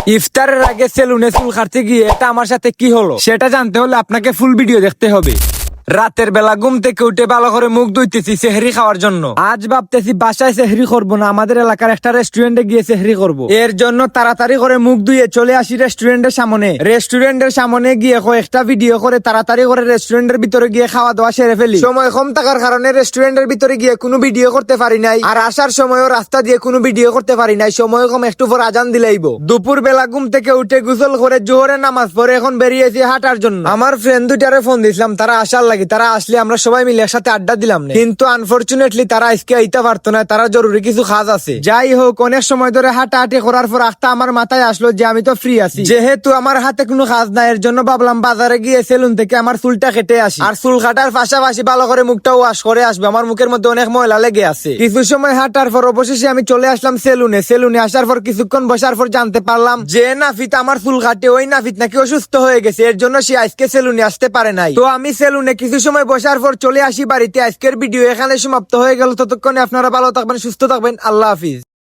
ইফতারের আগে সেলুনে চুল কাটতে গিয়ে এটা আমার সাথে কি হলো সেটা জানতে হলে আপনাকে ফুল ভিডিও দেখতে হবে। রাতের বেলা ঘুম থেকে উঠে ভালো করে মুখ ধুইতেছি সেহরি খাওয়ার জন্য। আজ ভাবতেছি বাসায় সেহরি করবো না, আমাদের এলাকার একটা রেস্টুরেন্টে গিয়ে সেহরি করব। এর জন্য তাড়াতাড়ি করে মুখ ধুয়ে চলে আসি রেস্টুরেন্টের সামনে। রেস্টুরেন্টের সামনে গিয়ে কয়েকটা ভিডিও করে তাড়াতাড়ি করে রেস্টুরেন্টের ভিতরে গিয়ে খাওয়া দাওয়া সেরে ফেলি। সময় কম থাকার কারণে রেস্টুরেন্টের ভিতরে গিয়ে কোনো ভিডিও করতে পারি নাই, আর আসার সময়ও রাস্তা দিয়ে কোনো ভিডিও করতে পারি নাই। সময় কম, একটু পর আজান দিলাইব। দুপুর বেলা ঘুম থেকে উঠে গোসল করে জোহরের নামাজ পড়ে এখন বেরিয়েছি হাঁটার জন্য। আমার ফ্রেন্ড দুইটারে ফোন দিয়েছিলাম, তারা আসার লাগে। তারা আসলে আমরা সবাই মিলে একসাথে আড্ডা দিলাম, কিন্তু আনফরচুনেটলি তারা আজকে আইতে পারতো না, তারা জরুরি কিছু কাজ আছে। যাই হোক, অনেক সময় ধরে হাঁটাহাঁটি করার পর আখটা আমার মাথায় আসলো যে আমি তো ফ্রি আছি, যেহেতু আমার হাতে কোনো কাজ নাই। এর জন্য ভাবলাম বাজারে গিয়ে সেলুন থেকে আমার চুলটা কেটে আসি, আর চুল কাটার পাশাপাশি ভালো করে মুখটা ওয়াশ করে আসবে। আমার মুখের মধ্যে অনেক ময়লা লেগে আছে। কিছু সময় হাঁটার পর অবশেষে আমি চলে আসলাম সেলুনে। সেলুনে আসার পর কিছুক্ষণ বসার পর জানতে পারলাম যে নাফিত আমার চুল কাটে, ওই নাফিত নাকি অসুস্থ হয়ে গেছে। এর জন্য সে আজকে সেলুনে আসতে পারে নাই। তো আমি সেলুনে কিছু সময় বসার পর চলে আসি বাড়িতে। আজকের ভিডিও এখানে সমাপ্ত হয়ে গেল। ততক্ষণে আপনারা ভালো থাকবেন, সুস্থ থাকবেন। আল্লাহ হাফিজ।